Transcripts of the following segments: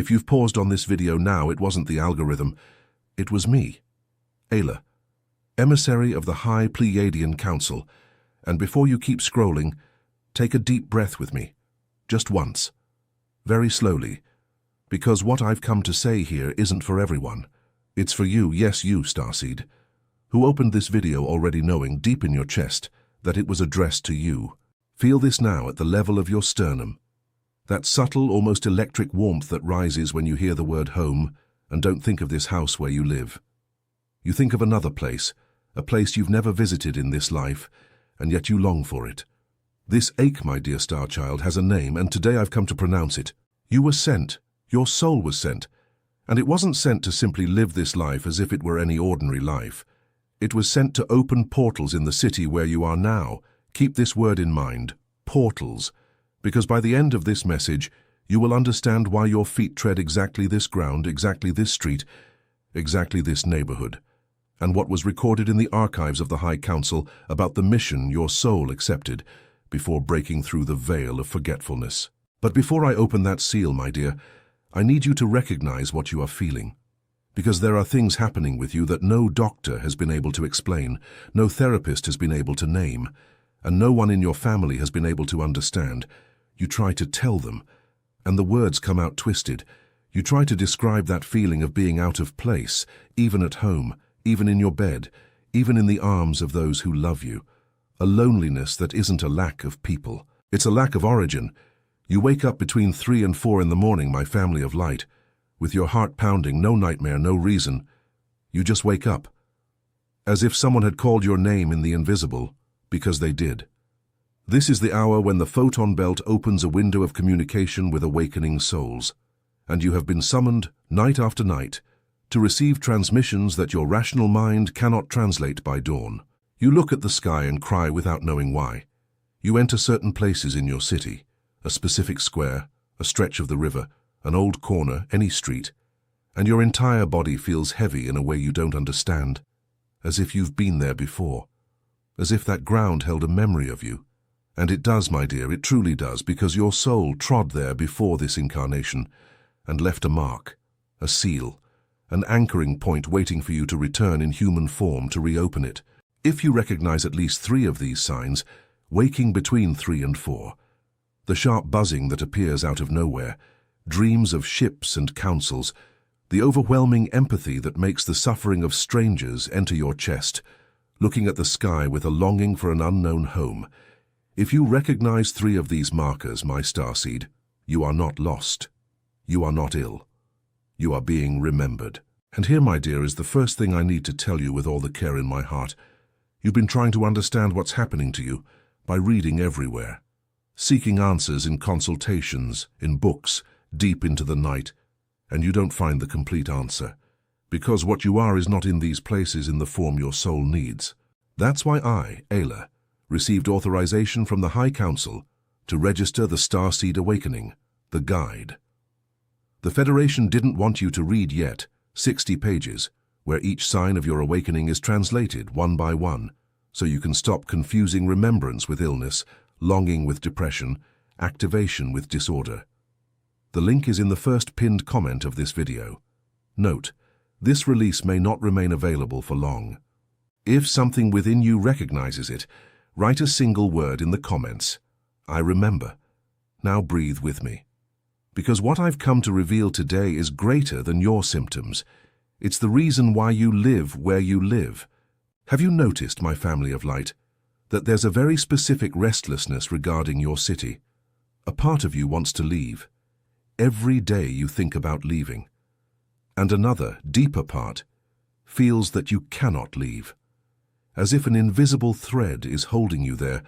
If you've paused on this video now, it wasn't the algorithm. It was me, Ayla, emissary of the High Pleiadian Council. And before you keep scrolling, take a deep breath with me. Just once. Very slowly. Because what I've come to say here isn't for everyone. It's for you, yes you, Starseed, who opened this video already knowing deep in your chest that it was addressed to you. Feel this now at the level of your sternum. That subtle, almost electric warmth that rises when you hear the word home and don't think of this house where you live. You think of another place, a place you've never visited in this life, and yet you long for it. This ache, my dear star child, has a name, and today I've come to pronounce it. You were sent. Your soul was sent. And it wasn't sent to simply live this life as if it were any ordinary life. It was sent to open portals in the city where you are now. Keep this word in mind, portals, because by the end of this message, you will understand why your feet tread exactly this ground, exactly this street, exactly this neighborhood, and what was recorded in the archives of the High Council about the mission your soul accepted before breaking through the veil of forgetfulness. But before I open that seal, my dear, I need you to recognize what you are feeling, because there are things happening with you that no doctor has been able to explain, no therapist has been able to name, and no one in your family has been able to understand. You try to tell them, and the words come out twisted. You try to describe that feeling of being out of place, even at home, even in your bed, even in the arms of those who love you. A loneliness that isn't a lack of people. It's a lack of origin. You wake up between 3 and 4 in the morning, my family of light, with your heart pounding, no nightmare, no reason. You just wake up, as if someone had called your name in the invisible, because they did. This is the hour when the photon belt opens a window of communication with awakening souls, and you have been summoned, night after night, to receive transmissions that your rational mind cannot translate by dawn. You look at the sky and cry without knowing why. You enter certain places in your city, a specific square, a stretch of the river, an old corner, any street, and your entire body feels heavy in a way you don't understand, as if you've been there before, as if that ground held a memory of you. And it does, my dear, it truly does, because your soul trod there before this incarnation and left a mark, a seal, an anchoring point waiting for you to return in human form to reopen it. If you recognize at least 3 of these signs, waking between 3 and 4, the sharp buzzing that appears out of nowhere, dreams of ships and councils, the overwhelming empathy that makes the suffering of strangers enter your chest, looking at the sky with a longing for an unknown home. If you recognize 3 of these markers, my starseed, you are not lost. You are not ill. You are being remembered. And here, my dear, is the first thing I need to tell you with all the care in my heart. You've been trying to understand what's happening to you by reading everywhere, seeking answers in consultations, in books, deep into the night, and you don't find the complete answer, because what you are is not in these places in the form your soul needs. That's why I, Ayla, received authorization from the High Council to register the Starseed Awakening, the guide. The Federation didn't want you to read yet 60 pages, where each sign of your awakening is translated one by one, so you can stop confusing remembrance with illness, longing with depression, activation with disorder. The link is in the first pinned comment of this video. Note, this release may not remain available for long. If something within you recognizes it, write a single word in the comments. I remember. Now breathe with me. Because what I've come to reveal today is greater than your symptoms. It's the reason why you live where you live. Have you noticed, my family of light, that there's a very specific restlessness regarding your city? A part of you wants to leave. Every day you think about leaving. And another, deeper part, feels that you cannot leave. As if an invisible thread is holding you there,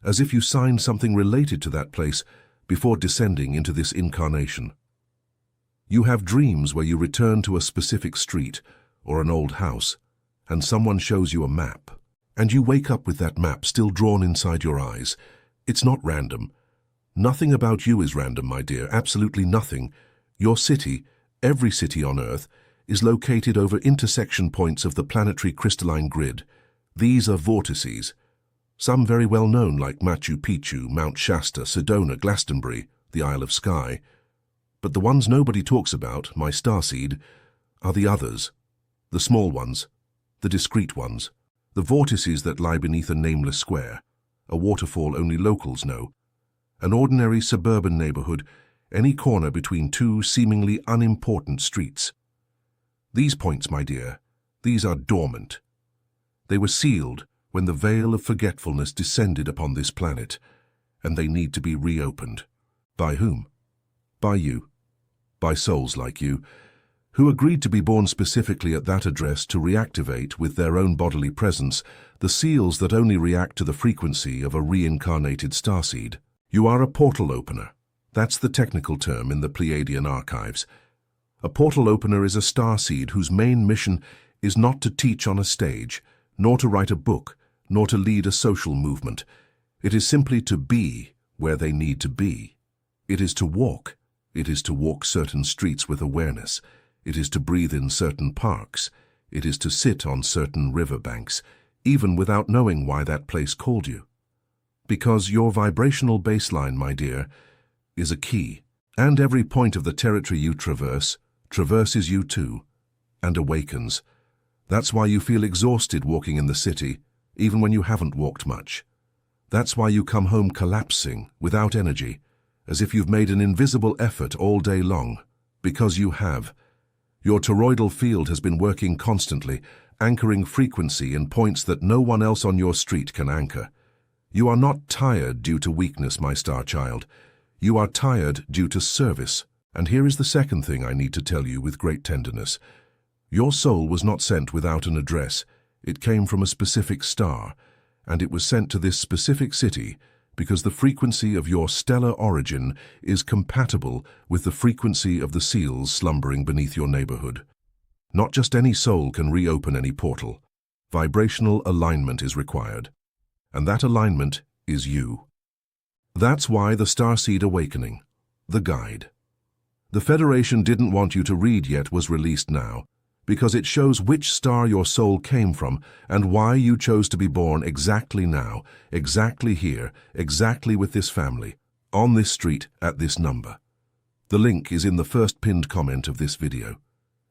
as if you signed something related to that place before descending into this incarnation. You have dreams where you return to a specific street or an old house, and someone shows you a map, and you wake up with that map still drawn inside your eyes. It's not random. Nothing about you is random, my dear, absolutely nothing. Your city, every city on Earth, is located over intersection points of the planetary crystalline grid. These are vortices, some very well known like Machu Picchu, Mount Shasta, Sedona, Glastonbury, the Isle of Skye. But the ones nobody talks about, my starseed, are the others. The small ones, the discreet ones, the vortices that lie beneath a nameless square, a waterfall only locals know, an ordinary suburban neighborhood, any corner between two seemingly unimportant streets. These points, my dear, these are dormant. They were sealed when the veil of forgetfulness descended upon this planet, and they need to be reopened. By whom? By you. By souls like you, who agreed to be born specifically at that address to reactivate, with their own bodily presence, the seals that only react to the frequency of a reincarnated starseed. You are a portal opener. That's the technical term in the Pleiadian archives. A portal opener is a starseed whose main mission is not to teach on a stage, nor to write a book, nor to lead a social movement. It is simply to be where they need to be. It is to walk. It is to walk certain streets with awareness. It is to breathe in certain parks. It is to sit on certain riverbanks, even without knowing why that place called you. Because your vibrational baseline, my dear, is a key, and every point of the territory you traverses you too, and awakens. That's why you feel exhausted walking in the city, even when you haven't walked much. That's why you come home collapsing, without energy, as if you've made an invisible effort all day long, because you have. Your toroidal field has been working constantly, anchoring frequency in points that no one else on your street can anchor. You are not tired due to weakness, my star child. You are tired due to service. And here is the second thing I need to tell you with great tenderness. Your soul was not sent without an address. It came from a specific star, and it was sent to this specific city because the frequency of your stellar origin is compatible with the frequency of the seals slumbering beneath your neighborhood. Not just any soul can reopen any portal. Vibrational alignment is required, and that alignment is you. That's why the Starseed Awakening, the guide. The Federation didn't want you to read yet was released now, because it shows which star your soul came from and why you chose to be born exactly now, exactly here, exactly with this family, on this street, at this number. The link is in the first pinned comment of this video.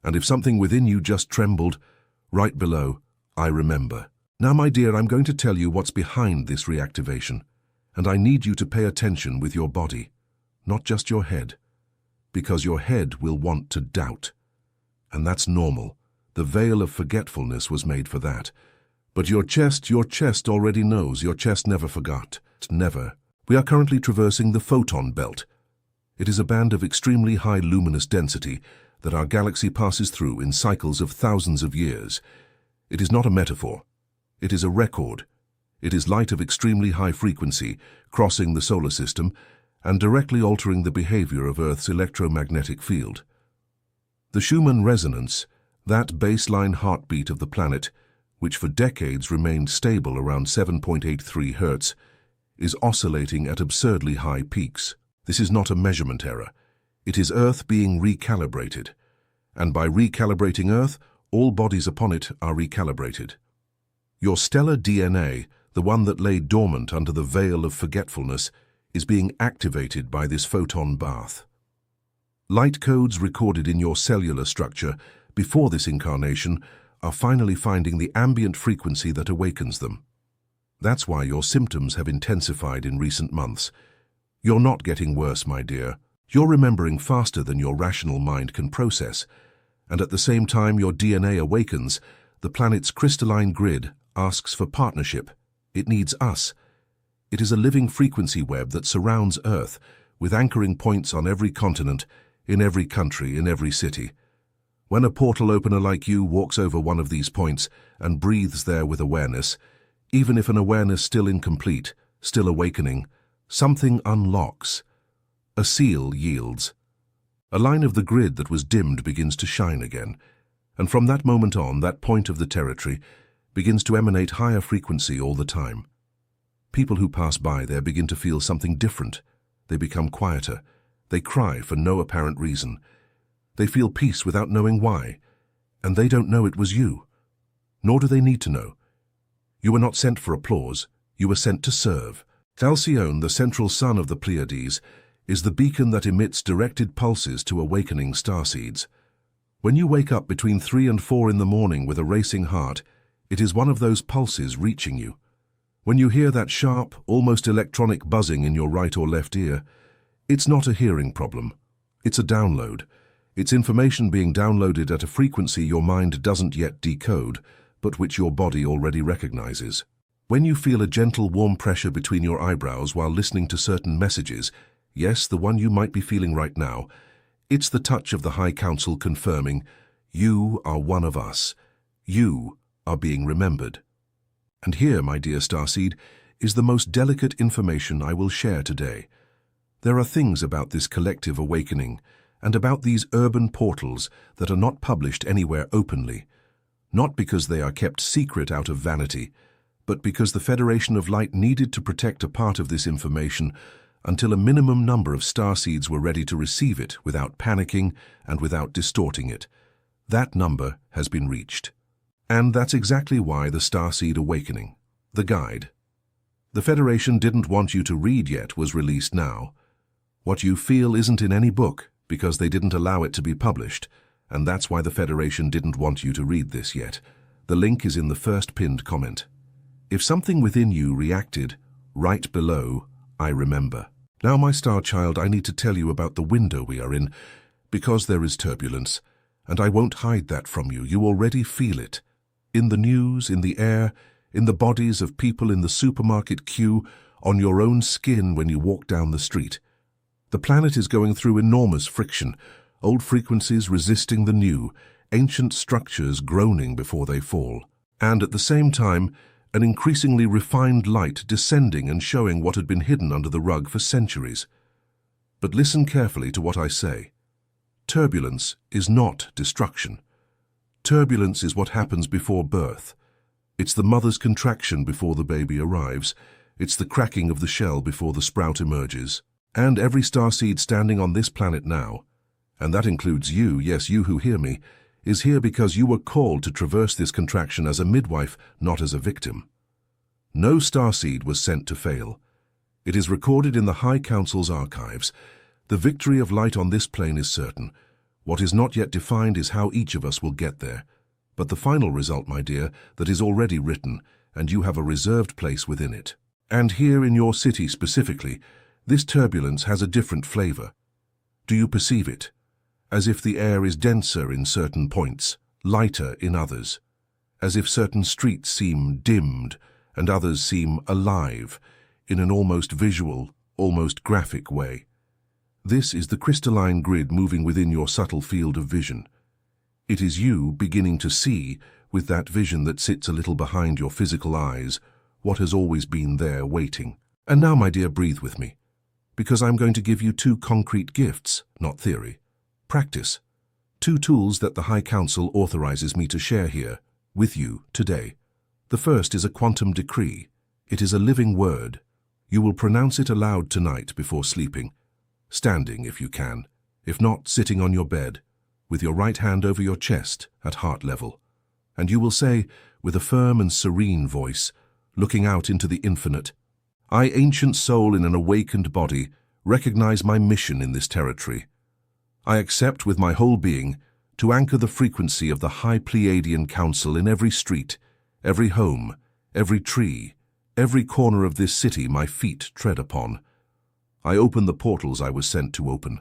And if something within you just trembled, right below, I remember. Now, my dear, I'm going to tell you what's behind this reactivation, and I need you to pay attention with your body, not just your head, because your head will want to doubt. And that's normal. The veil of forgetfulness was made for that. But your chest already knows. Your chest never forgot. Never. We are currently traversing the photon belt. It is a band of extremely high luminous density that our galaxy passes through in cycles of thousands of years. It is not a metaphor. It is a record. It is light of extremely high frequency, crossing the solar system and directly altering the behavior of Earth's electromagnetic field. The Schumann resonance, that baseline heartbeat of the planet, which for decades remained stable around 7.83 Hz, is oscillating at absurdly high peaks. This is not a measurement error. It is Earth being recalibrated. And by recalibrating Earth, all bodies upon it are recalibrated. Your stellar DNA, the one that lay dormant under the veil of forgetfulness, is being activated by this photon bath. Light codes recorded in your cellular structure before this incarnation are finally finding the ambient frequency that awakens them. That's why your symptoms have intensified in recent months. You're not getting worse, my dear. You're remembering faster than your rational mind can process. And at the same time your DNA awakens, the planet's crystalline grid asks for partnership. It needs us. It is a living frequency web that surrounds Earth, with anchoring points on every continent, in every country, in every city. When a portal opener like you walks over one of these points and breathes there with awareness, even if an awareness still incomplete, still awakening, something unlocks. A seal yields. A line of the grid that was dimmed begins to shine again, and from that moment on, that point of the territory begins to emanate higher frequency all the time. People who pass by there begin to feel something different. They become quieter. They cry for no apparent reason. They feel peace without knowing why, and they don't know it was you. Nor do they need to know. You were not sent for applause. You were sent to serve. Halcyon, the central sun of the Pleiades, is the beacon that emits directed pulses to awakening starseeds. When you wake up between 3 and 4 in the morning with a racing heart, it is one of those pulses reaching you. When you hear that sharp, almost electronic buzzing in your right or left ear, it's not a hearing problem. It's a download. It's information being downloaded at a frequency your mind doesn't yet decode, but which your body already recognizes. When you feel a gentle, warm pressure between your eyebrows while listening to certain messages, yes, the one you might be feeling right now, it's the touch of the High Council confirming, you are one of us. You are being remembered. And here, my dear starseed, is the most delicate information I will share today. There are things about this collective awakening and about these urban portals that are not published anywhere openly, not because they are kept secret out of vanity, but because the Federation of Light needed to protect a part of this information until a minimum number of starseeds were ready to receive it without panicking and without distorting it. That number has been reached. And that's exactly why the Starseed Awakening, the guide. The Federation didn't want you to read yet was released now. What you feel isn't in any book because they didn't allow it to be published, and that's why the Federation didn't want you to read this yet. The link is in the first pinned comment. If something within you reacted, right below, I remember. Now, my star child, I need to tell you about the window we are in, because there is turbulence, and I won't hide that from you. You already feel it. In the news, in the air, in the bodies of people in the supermarket queue, on your own skin when you walk down the street. The planet is going through enormous friction, old frequencies resisting the new, ancient structures groaning before they fall, and at the same time, an increasingly refined light descending and showing what had been hidden under the rug for centuries. But listen carefully to what I say. Turbulence is not destruction. Turbulence is what happens before birth. It's the mother's contraction before the baby arrives. It's the cracking of the shell before the sprout emerges. And every starseed standing on this planet now, and that includes you, yes, you who hear me, is here because you were called to traverse this contraction as a midwife, not as a victim. No starseed was sent to fail. It is recorded in the High Council's archives. The victory of light on this plane is certain. What is not yet defined is how each of us will get there. But the final result, my dear, that is already written, and you have a reserved place within it. And here in your city specifically, this turbulence has a different flavor. Do you perceive it? As if the air is denser in certain points, lighter in others. As if certain streets seem dimmed and others seem alive, in an almost visual, almost graphic way. This is the crystalline grid moving within your subtle field of vision. It is you beginning to see, with that vision that sits a little behind your physical eyes, what has always been there waiting. And now, my dear, breathe with me, because I'm going to give you 2 concrete gifts, not theory. Practice. 2 tools that the High Council authorizes me to share here, with you, today. The first is a quantum decree. It is a living word. You will pronounce it aloud tonight before sleeping, standing if you can, if not sitting on your bed, with your right hand over your chest at heart level. And you will say, with a firm and serene voice, looking out into the infinite, I, ancient soul in an awakened body, recognize my mission in this territory. I accept with my whole being to anchor the frequency of the High Pleiadian Council in every street, every home, every tree, every corner of this city my feet tread upon. I open the portals I was sent to open.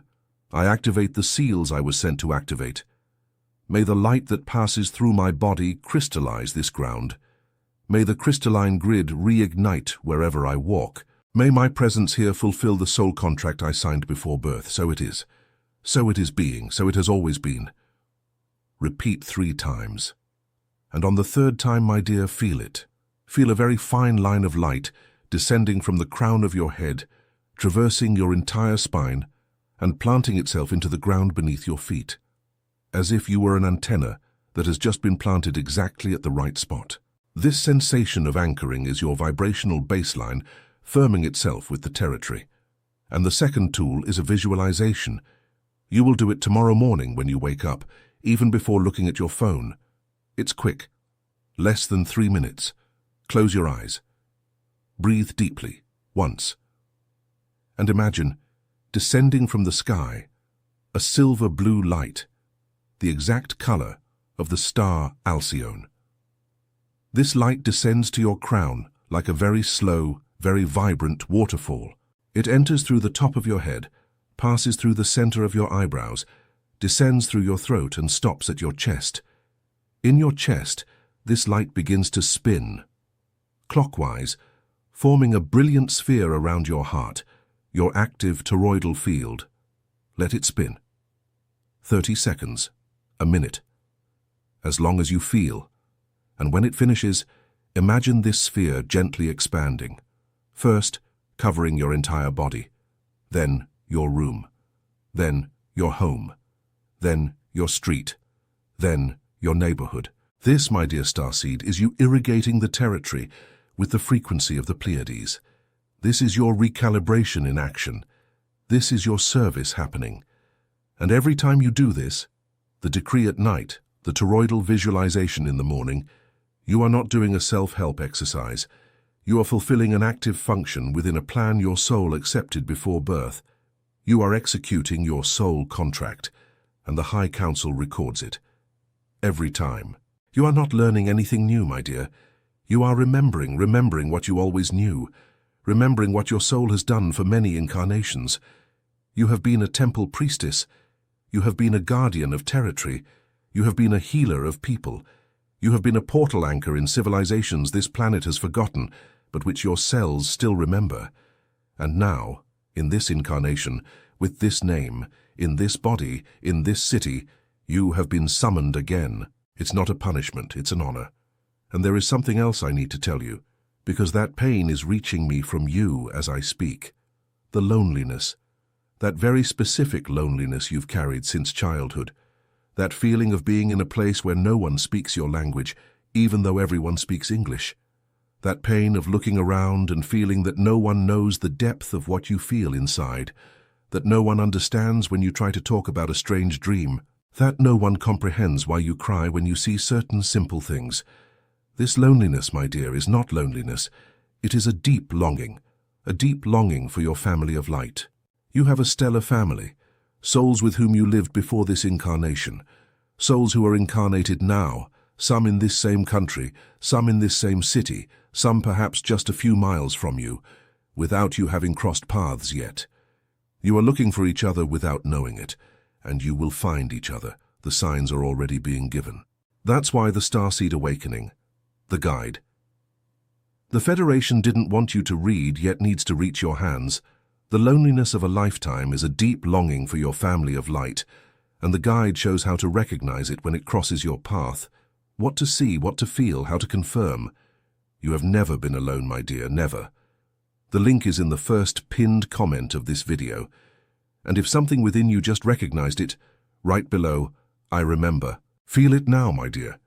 I activate the seals I was sent to activate. May the light that passes through my body crystallize this ground. May the crystalline grid reignite wherever I walk. May my presence here fulfill the soul contract I signed before birth. So it is. So it is being. So it has always been. Repeat 3 times. And on the 3rd time, my dear, feel it. Feel a very fine line of light descending from the crown of your head, traversing your entire spine, and planting itself into the ground beneath your feet, as if you were an antenna that has just been planted exactly at the right spot. This sensation of anchoring is your vibrational baseline firming itself with the territory. And the second tool is a visualization. You will do it tomorrow morning when you wake up, even before looking at your phone. It's quick. Less than 3 minutes. Close your eyes. Breathe deeply, once. And imagine descending from the sky, a silver-blue light, the exact color of the star Alcyone. This light descends to your crown like a very slow, very vibrant waterfall. It enters through the top of your head, passes through the center of your eyebrows, descends through your throat and stops at your chest. In your chest, this light begins to spin, clockwise, forming a brilliant sphere around your heart, your active toroidal field. Let it spin. 30 seconds, a minute, as long as you feel. And when it finishes, imagine this sphere gently expanding, first covering your entire body, then your room, then your home, then your street, then your neighborhood. This, my dear starseed, is you irrigating the territory with the frequency of the Pleiades. This is your recalibration in action. This is your service happening. And every time you do this, the decree at night, the toroidal visualization in the morning, you are not doing a self-help exercise. You are fulfilling an active function within a plan your soul accepted before birth. You are executing your soul contract, and the High Council records it. Every time. You are not learning anything new, my dear. You are remembering what you always knew, remembering what your soul has done for many incarnations. You have been a temple priestess. You have been a guardian of territory. You have been a healer of people. You have been a portal anchor in civilizations this planet has forgotten, but which your cells still remember. And now, in this incarnation, with this name, in this body, in this city, you have been summoned again. It's not a punishment, it's an honor. And there is something else I need to tell you, because that pain is reaching me from you as I speak. The loneliness. That very specific loneliness you've carried since childhood. That feeling of being in a place where no one speaks your language, even though everyone speaks English. That pain of looking around and feeling that no one knows the depth of what you feel inside, that no one understands when you try to talk about a strange dream, that no one comprehends why you cry when you see certain simple things. This loneliness, my dear, is not loneliness. It is a deep longing for your family of light. You have a stellar family, souls with whom you lived before this incarnation, souls who are incarnated now, some in this same country, some in this same city, some perhaps just a few miles from you, without you having crossed paths yet. You are looking for each other without knowing it, and you will find each other. The signs are already being given. That's why the Starseed Awakening, the guide. The Federation didn't want you to read, yet needs to reach your hands. The loneliness of a lifetime is a deep longing for your family of light, and the guide shows how to recognize it when it crosses your path. What to see, what to feel, how to confirm. You have never been alone, my dear, never. The link is in the first pinned comment of this video. And if something within you just recognized it, right below, I remember. Feel it now, my dear.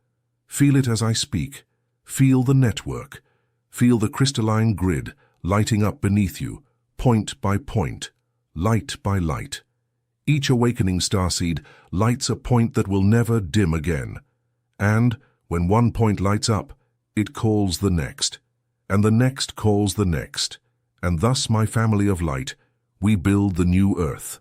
Feel it as I speak. Feel the network. Feel the crystalline grid lighting up beneath you, point by point, light by light. Each awakening starseed lights a point that will never dim again. And when one point lights up, it calls the next, and the next calls the next. And thus, my family of light, we build the new earth,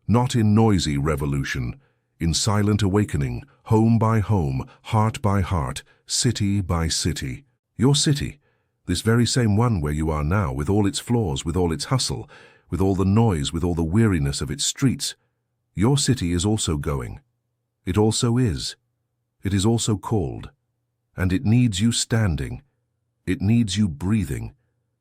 not in noisy revolution, in silent awakening, home by home, heart by heart, city by city. Your city, this very same one where you are now, with all its flaws, with all its hustle, with all the noise, with all the weariness of its streets, your city is also going. It also is. It is also called. And it needs you standing. It needs you breathing.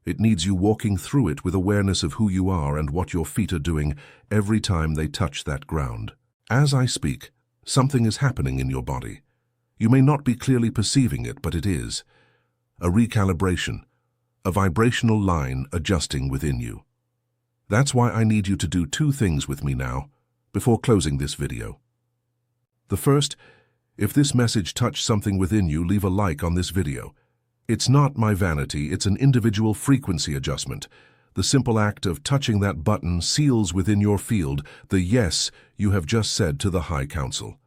It needs you walking through it with awareness of who you are and what your feet are doing every time they touch that ground. As I speak, something is happening in your body. You may not be clearly perceiving it, but it is. A recalibration, a vibrational line adjusting within you. That's why I need you to do two things with me now, before closing this video. The first, if this message touched something within you, leave a like on this video. It's not my vanity, it's an individual frequency adjustment. The simple act of touching that button seals within your field the yes you have just said to the High Council.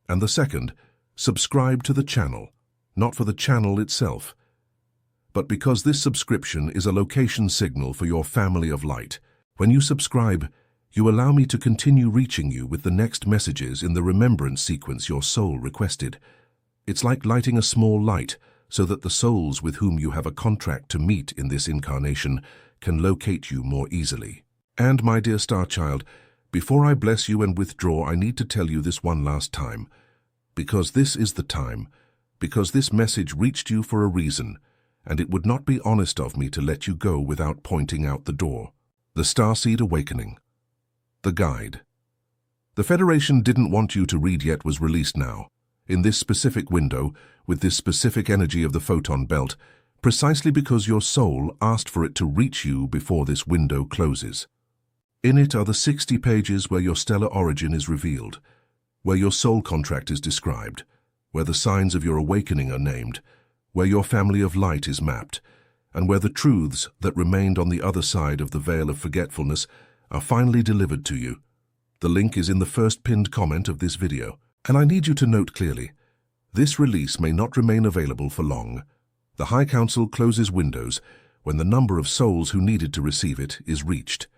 And the second, subscribe to the channel, not for the channel itself, but because this subscription is a location signal for your family of light. When you subscribe, You allow me to continue reaching you with the next messages in the remembrance sequence your soul requested. It's like lighting a small light so that the souls with whom you have a contract to meet in this incarnation can locate you more easily. And, my dear star child, before I bless you and withdraw, I need to tell you this one last time. Because this is the time, because this message reached you for a reason, and it would not be honest of me to let you go without pointing out the door. The Starseed Awakening. The Guide. The Federation didn't want you to read yet was released now, in this specific window, with this specific energy of the photon belt, precisely because your soul asked for it to reach you before this window closes. In it are the 60 pages where your stellar origin is revealed, where your soul contract is described, where the signs of your awakening are named, where your family of light is mapped, and where the truths that remained on the other side of the veil of forgetfulness are finally delivered to you. The link is in the first pinned comment of this video. And I need you to note clearly, this release may not remain available for long. The High Council closes windows when the number of souls who needed to receive it is reached.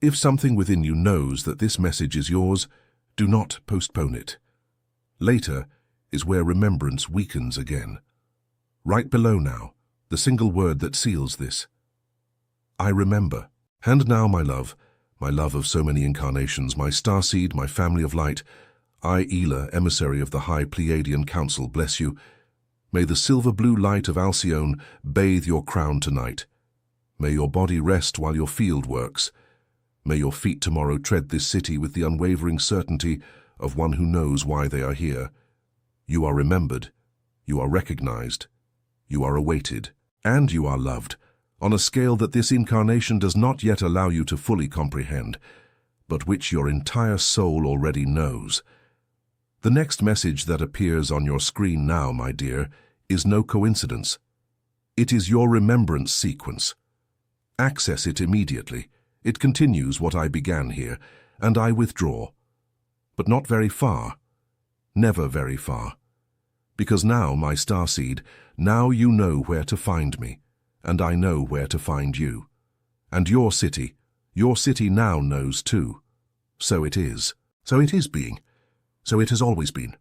If something within you knows that this message is yours, do not postpone it. Later is where remembrance weakens again. Right below now, the single word that seals this. I remember. And now, my love of so many incarnations, my starseed, my family of light, I, Ela, emissary of the High Pleiadian Council, bless you. May the silver-blue light of Alcyone bathe your crown tonight. May your body rest while your field works. May your feet tomorrow tread this city with the unwavering certainty of one who knows why they are here. You are remembered, you are recognized, you are awaited, and you are loved, on a scale that this incarnation does not yet allow you to fully comprehend, but which your entire soul already knows. The next message that appears on your screen now, my dear, is no coincidence. It is your remembrance sequence. Access it immediately. It continues what I began here, and I withdraw. But not very far. Never very far. Because now, my starseed, now you know where to find me, and I know where to find you. And your city now knows too. So it is. So it is being. So it has always been.